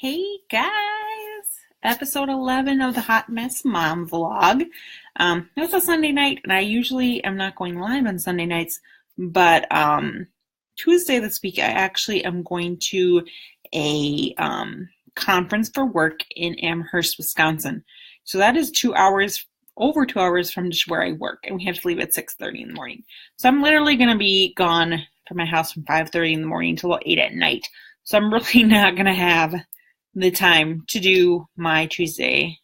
Hey guys! Episode 11 of the Hot Mess Mom vlog. It was a Sunday night, and I usually am not going live on Sunday nights, but Tuesday this week I actually am going to a conference for work in Amherst, Wisconsin. So that is over 2 hours from just where I work, and we have to leave at 6:30 in the morning. So I'm literally going to be gone from my house from 5:30 in the morning until about 8 at night. So I'm really not going to have the time to do my Tuesday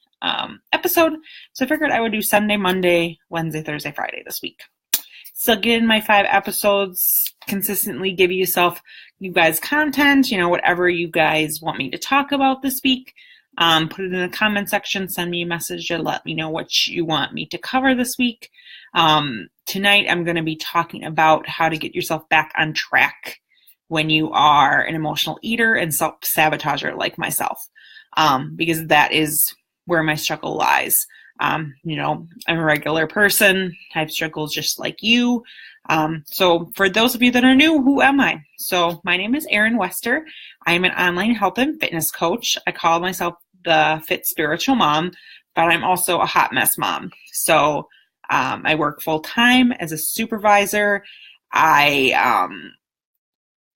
episode. So I figured I would do Sunday, Monday, Wednesday, Thursday, Friday this week. So get in my 5 episodes, consistently give you guys content, whatever you guys want me to talk about this week. Put it in the comment section, send me a message to let me know what you want me to cover this week. Tonight I'm going to be talking about how to get yourself back on track when you are an emotional eater and self-sabotager like myself, because that is where my struggle lies. I'm a regular person. I have struggles just like you. So for those of you that are new, who am I? So my name is Erin Wester. I am an online health and fitness coach. I call myself the Fit Spiritual Mom, but I'm also a hot mess mom. So I work full time as a supervisor. I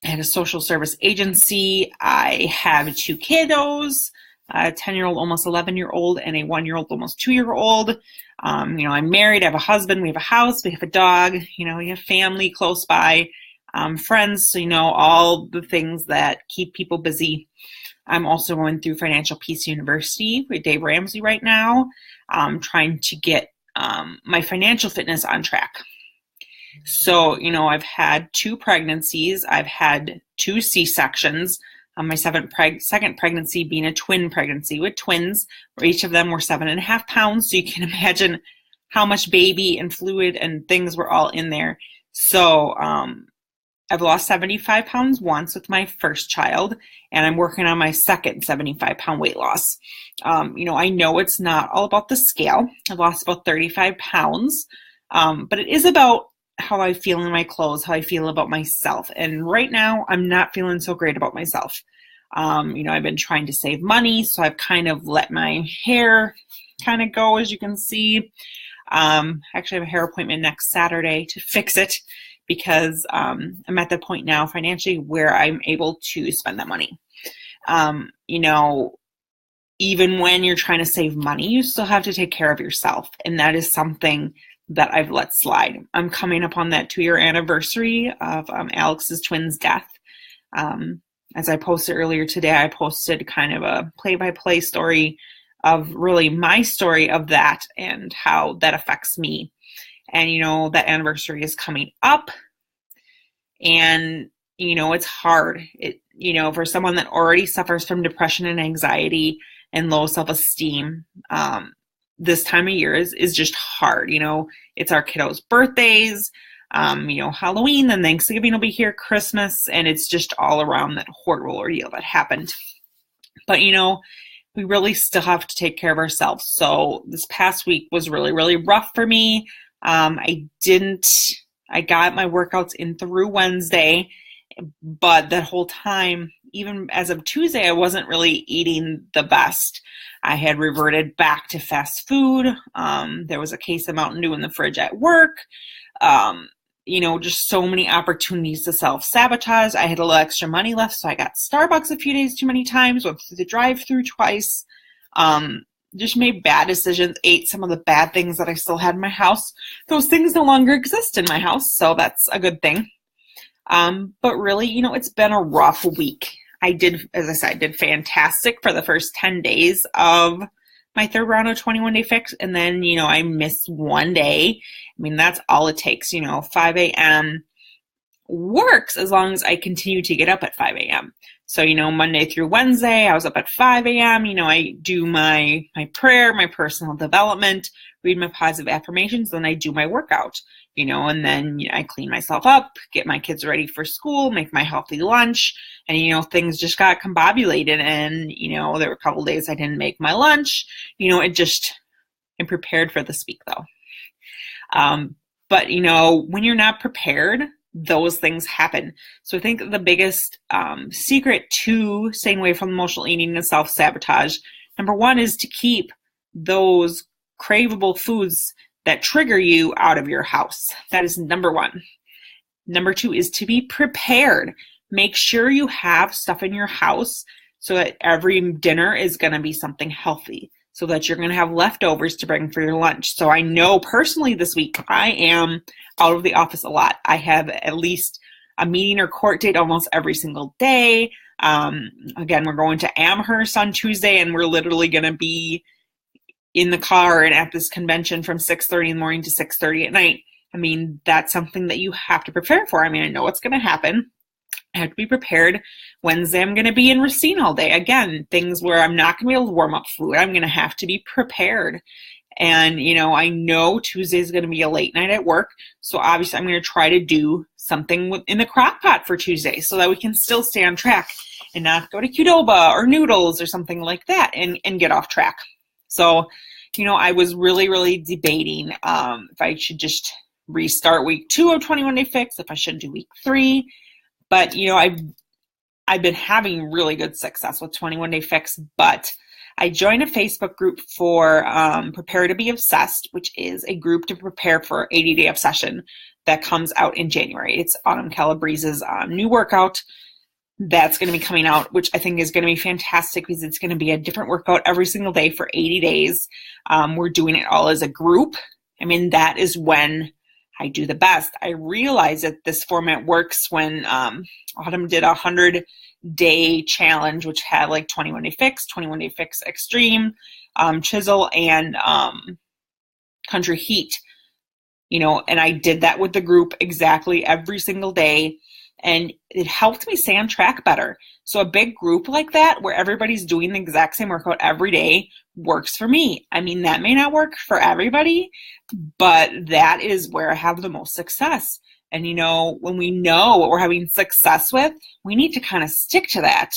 had a social service agency. I have 2 kiddos, a 10-year-old, almost 11-year-old, and a 1-year-old, almost 2-year-old. I'm married. I have a husband. We have a house. We have a dog. We have family close by, friends. So, all the things that keep people busy. I'm also going through Financial Peace University with Dave Ramsey right now, trying to get my financial fitness on track. So, I've had 2 pregnancies. I've had 2 C-sections. My second pregnancy being a twin pregnancy with twins, where each of them were 7.5 pounds. So you can imagine how much baby and fluid and things were all in there. So I've lost 75 pounds once with my first child, and I'm working on my second 75-pound weight loss. I know it's not all about the scale. I've lost about 35 pounds, but it is about how I feel in my clothes, how I feel about myself. And right now I'm not feeling so great about myself. I've been trying to save money, so I've kind of let my hair kind of go, as you can see. Actually, I have a hair appointment next Saturday to fix it because I'm at the point now financially where I'm able to spend that money. Even when you're trying to save money, you still have to take care of yourself. And that is something that I've let slide. I'm coming up on that 2-year anniversary of Alex's twins' death. As I posted earlier today, I posted kind of a play-by-play story of really my story of that and how that affects me. And, that anniversary is coming up. And, it's hard. For someone that already suffers from depression and anxiety and low self-esteem, this time of year is just hard. It's our kiddos' birthdays, Halloween, then Thanksgiving will be here, Christmas, and it's just all around that horrible ordeal that happened. But, we really still have to take care of ourselves. So this past week was really, really rough for me. I got my workouts in through Wednesday, but that whole time, even as of Tuesday, I wasn't really eating the best. I had reverted back to fast food. There was a case of Mountain Dew in the fridge at work. Just so many opportunities to self-sabotage. I had a little extra money left, so I got Starbucks a few days too many times, went through the drive-through twice, just made bad decisions, ate some of the bad things that I still had in my house. Those things no longer exist in my house, so that's a good thing. But really, it's been a rough week. As I said, I did fantastic for the first 10 days of my 3rd round of 21-day fix. And then, I missed 1 day. That's all it takes. 5 a.m. works as long as I continue to get up at 5 a.m. So, Monday through Wednesday, I was up at 5 a.m. I do my prayer, my personal development, read my positive affirmations, then I do my workout, and then I clean myself up, get my kids ready for school, make my healthy lunch, and, things just got combobulated, and, there were a couple days I didn't make my lunch, I'm prepared for this week though. But, when you're not prepared, those things happen. So I think the biggest secret to staying away from emotional eating and self-sabotage, number one, is to keep those craveable foods that trigger you out of your house. That is number one. Number two is to be prepared. Make sure you have stuff in your house so that every dinner is going to be something healthy, so that you're going to have leftovers to bring for your lunch. So I know personally this week I am out of the office a lot. I have at least a meeting or court date almost every single day. Again, we're going to Amherst on Tuesday, and we're literally going to be in the car and at this convention from 6:30 in the morning to 6:30 at night. I mean, that's something that you have to prepare for. I mean, I know what's going to happen. I have to be prepared. Wednesday, I'm going to be in Racine all day. Again, things where I'm not going to be able to warm up food. I'm going to have to be prepared. And, I know Tuesday is going to be a late night at work. So obviously I'm going to try to do something in the crock pot for Tuesday so that we can still stay on track and not go to Qdoba or noodles or something like that and get off track. So, I was really, really debating if I should just restart week 2 of 21 Day Fix, if I should do week 3. But, I've been having really good success with 21 Day Fix, but I joined a Facebook group for Prepare to Be Obsessed, which is a group to prepare for 80-Day Obsession that comes out in January. It's Autumn Calabrese's new workout that's going to be coming out, which I think is going to be fantastic because it's going to be a different workout every single day for 80 days. We're doing it all as a group. I mean, that is when I do the best. I realize that this format works when Autumn did a 100-day challenge, which had like 21 Day Fix, 21 Day Fix Extreme, Chisel, and Country Heat. And I did that with the group exactly every single day. And it helped me stay on track better. So a big group like that, where everybody's doing the exact same workout every day, works for me. I mean, that may not work for everybody, but that is where I have the most success. And, when we know what we're having success with, we need to kind of stick to that.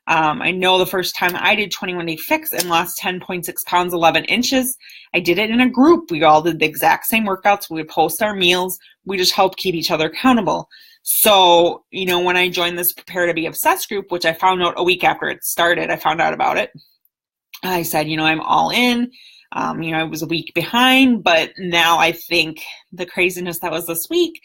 I know the first time I did 21 Day Fix and lost 10.6 pounds, 11 inches, I did it in a group. We all did the exact same workouts. We would post our meals. We just helped keep each other accountable. So, when I joined this Prepare to Be Obsessed group, which I found out a week after it started, I found out about it. I said, I'm all in. I was a week behind, but now I think the craziness that was this week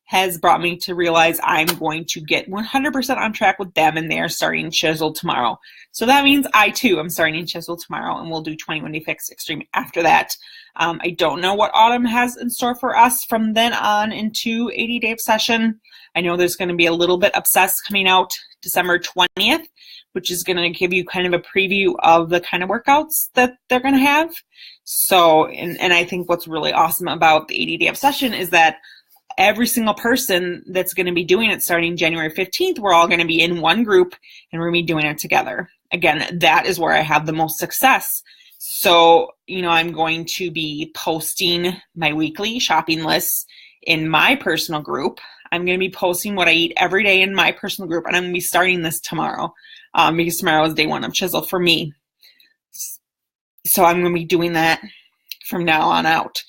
has brought me to realize I'm going to get 100% on track with them, and they're starting Chisel tomorrow. So that means I too am starting Chisel tomorrow, and we'll do 21 Day Fix Extreme after that. I don't know what Autumn has in store for us from then on into 80-Day Obsession. I know there's going to be a little bit Obsessed coming out December 20th, which is going to give you kind of a preview of the kind of workouts that they're going to have. So, and I think what's really awesome about the 80-Day Obsession is that every single person that's going to be doing it starting January 15th, we're all going to be in one group and we're going to be doing it together. Again, that is where I have the most success. So, I'm going to be posting my weekly shopping lists in my personal group. I'm going to be posting what I eat every day in my personal group, and I'm going to be starting this tomorrow because tomorrow is day 1 of Chisel for me. So I'm going to be doing that from now on out.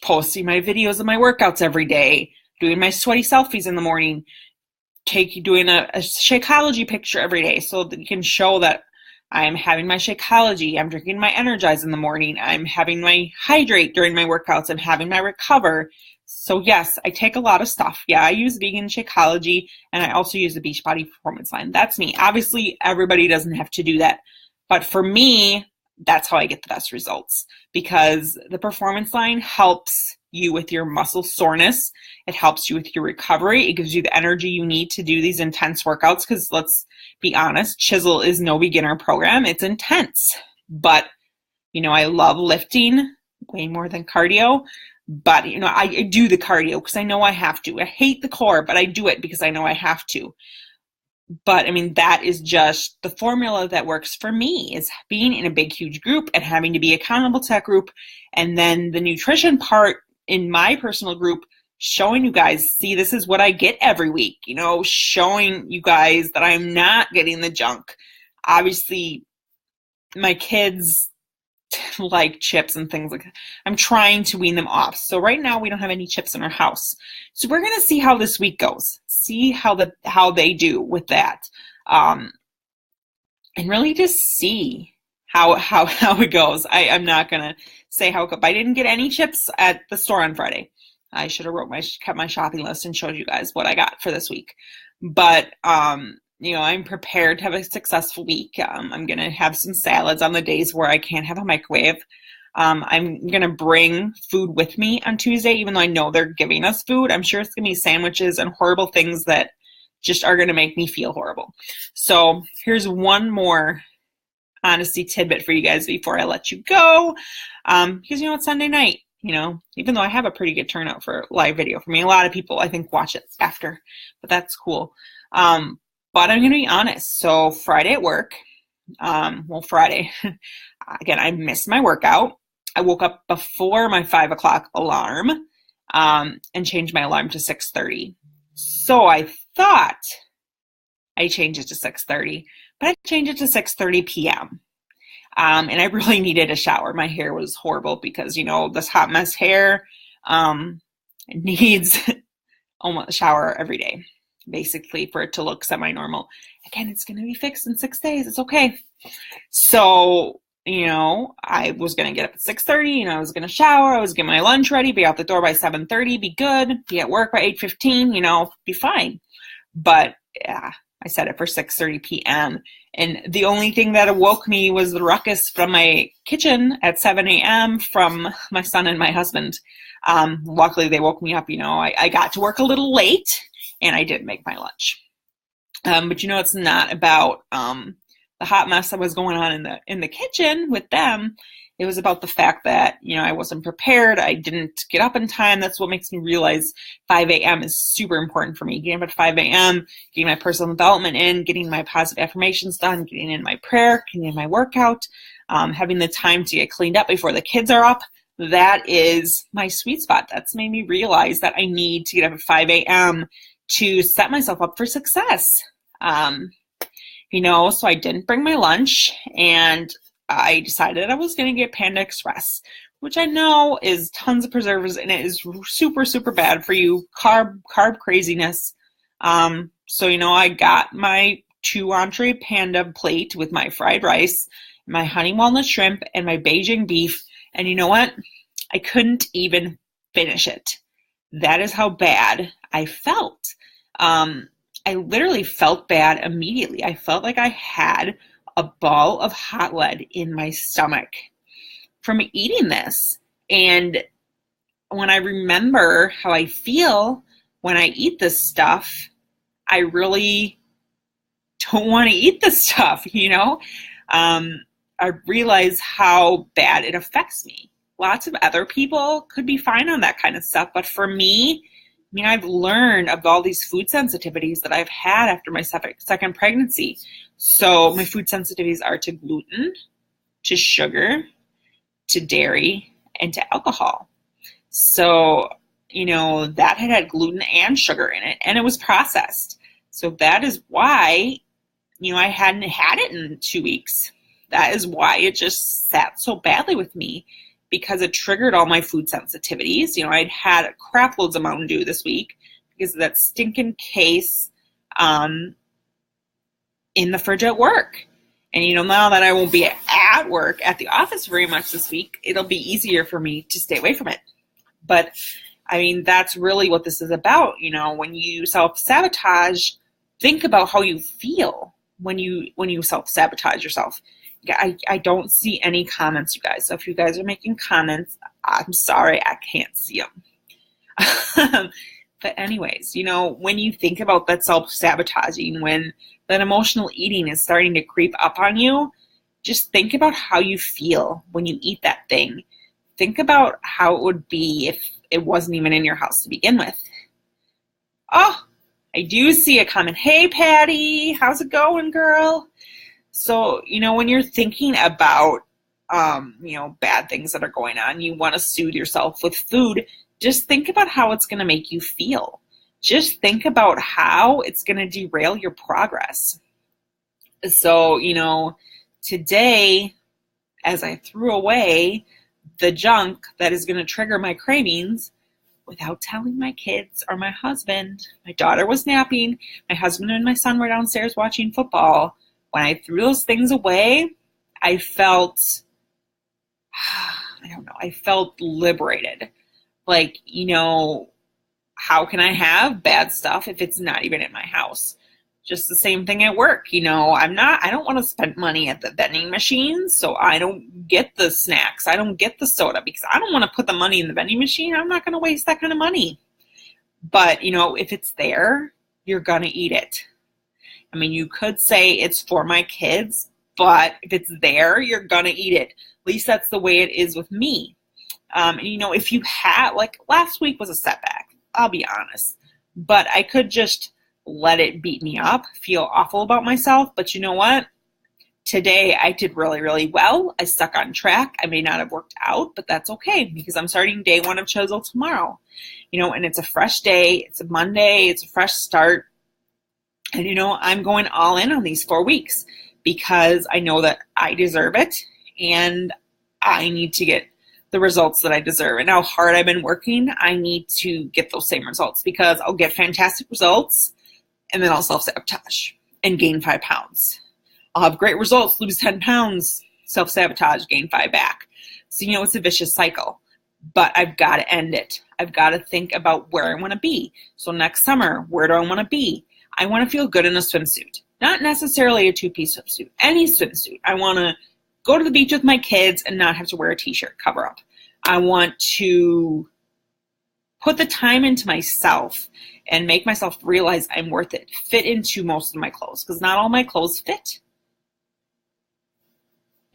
Posting my videos of my workouts every day, doing my sweaty selfies in the morning, doing a Shakeology picture every day so that you can show that I'm having my Shakeology, I'm drinking my Energize in the morning, I'm having my Hydrate during my workouts, I'm having my Recover. So yes, I take a lot of stuff. Yeah, I use vegan Shakeology, and I also use the Beachbody Performance line. That's me. Obviously, everybody doesn't have to do that. But for me, that's how I get the best results, because the Performance line helps you with your muscle soreness. It helps you with your recovery. It gives you the energy you need to do these intense workouts, because let's be honest, Chisel is no beginner program. It's intense. But, I love lifting way more than cardio. But, I do the cardio because I know I have to. I hate the core, but I do it because I know I have to. But, that is just the formula that works for me, is being in a big, huge group and having to be accountable to that group. And then the nutrition part in my personal group, showing you guys, see, this is what I get every week, showing you guys that I'm not getting the junk. Obviously, my kids like chips and things like that. I'm trying to wean them off. So right now we don't have any chips in our house. So we're going to see how this week goes. See how they do with that. And really just see how it goes. I'm not going to say how it goes. I didn't get any chips at the store on Friday. I should have kept my shopping list and showed you guys what I got for this week. But I'm prepared to have a successful week. I'm going to have some salads on the days where I can't have a microwave. I'm going to bring food with me on Tuesday, even though I know they're giving us food. I'm sure it's going to be sandwiches and horrible things that just are going to make me feel horrible. So here's one more honesty tidbit for you guys before I let you go. Because it's Sunday night, even though I have a pretty good turnout for live video for me. A lot of people, I think, watch it after, but that's cool. But I'm going to be honest. So Friday at work, Friday, again, I missed my workout. I woke up before my 5 o'clock alarm and changed my alarm to 6:30. So I thought I changed it to 6:30, but I changed it to 6:30 p.m. And I really needed a shower. My hair was horrible because, this hot mess hair needs almost a shower every day, basically, for it to look semi-normal. Again, it's going to be fixed in 6 days. It's okay. So, I was going to get up at 6:30, I was going to shower. I was getting my lunch ready, be out the door by 7:30, be good, be at work by 8:15, be fine. But yeah, I set it for 6:30 p.m. And the only thing that awoke me was the ruckus from my kitchen at 7 a.m. from my son and my husband. Luckily, they woke me up. I got to work a little late, and I did make my lunch. But it's not about the hot mess that was going on in the kitchen with them. It was about the fact that, I wasn't prepared. I didn't get up in time. That's what makes me realize 5 a.m. is super important for me. Getting up at 5 a.m., getting my personal development in, getting my positive affirmations done, getting in my prayer, getting in my workout, having the time to get cleaned up before the kids are up. That is my sweet spot. That's made me realize that I need to get up at 5 a.m. to set myself up for success. So I didn't bring my lunch, and I decided I was going to get Panda Express, which I know is tons of preservatives, and it is super, super bad for you, carb craziness. So, I got my 2 entree Panda plate with my fried rice, my honey walnut shrimp, and my Beijing beef. And you know what? I couldn't even finish it. That is how bad I felt. I literally felt bad immediately. I felt like I had a ball of hot lead in my stomach from eating this. And when I remember how I feel when I eat this stuff, I really don't want to eat this stuff, I realize how bad it affects me. Lots of other people could be fine on that kind of stuff, but for me, I've learned of all these food sensitivities that I've had after my second pregnancy. So my food sensitivities are to gluten, to sugar, to dairy, and to alcohol. So, that had gluten and sugar in it, and it was processed. So that is why, I hadn't had it in 2 weeks. That is why it just sat so badly with me, because it triggered all my food sensitivities. I'd had a crap loads of Mountain Dew this week because of that stinking case in the fridge at work. And, now that I won't be at work at the office very much this week, it'll be easier for me to stay away from it. But, that's really what this is about. When you self-sabotage, think about how you feel when you self-sabotage yourself. I don't see any comments, you guys. So if you guys are making comments, I'm sorry, I can't see them. But anyways, when you think about that self-sabotaging, when that emotional eating is starting to creep up on you, just think about how you feel when you eat that thing. Think about how it would be if it wasn't even in your house to begin with. Oh, I do see a comment. Hey, Patty, how's it going, girl? So, when you're thinking about, bad things that are going on, you want to soothe yourself with food, just think about how it's going to make you feel. Just think about how it's going to derail your progress. So, today, as I threw away the junk that is going to trigger my cravings without telling my kids or my husband. My daughter was napping. My husband and my son were downstairs watching football. When I threw those things away, I felt, I felt liberated. Like, how can I have bad stuff if it's not even in my house? Just the same thing at work. I don't want to spend money at the vending machines, so I don't get the snacks. I don't get the soda because I don't want to put the money in the vending machine. I'm not going to waste that kind of money. But, if it's there, you're going to eat it. I mean, you could say it's for my kids, but if it's there, you're going to eat it. At least that's the way it is with me. If you have, like last week was a setback, I'll be honest, but I could just let it beat me up, feel awful about myself. But you know what? Today I did really, really well. I stuck on track. I may not have worked out, but that's okay because I'm starting day one of Chisel tomorrow. And it's a fresh day. It's a Monday. It's a fresh start. And, I'm going all in on these 4 weeks because I know that I deserve it and I need to get the results that I deserve. And how hard I've been working, I need to get those same results because I'll get fantastic results and then I'll self-sabotage and gain 5 pounds. I'll have great results, lose 10 pounds, self-sabotage, gain 5 back. So, it's a vicious cycle, but I've got to end it. I've got to think about where I want to be. So next summer, where do I want to be? I want to feel good in a swimsuit, not necessarily a 2-piece swimsuit, any swimsuit. I want to go to the beach with my kids and not have to wear a t-shirt, cover up. I want to put the time into myself and make myself realize I'm worth it, fit into most of my clothes, because not all my clothes fit.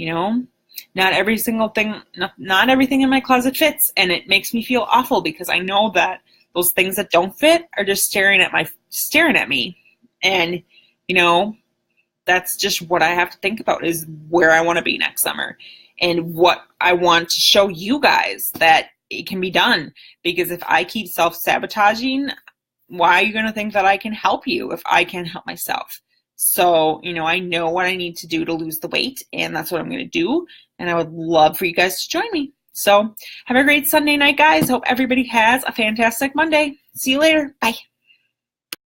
Not every single thing, not everything in my closet fits, and it makes me feel awful because I know that those things that don't fit are just staring at me. And, that's just what I have to think about is where I want to be next summer and what I want to show you guys that it can be done. Because if I keep self-sabotaging, why are you going to think that I can help you if I can't help myself? So, I know what I need to do to lose the weight, and that's what I'm going to do. And I would love for you guys to join me. So have a great Sunday night, guys. Hope everybody has a fantastic Monday. See you later. Bye.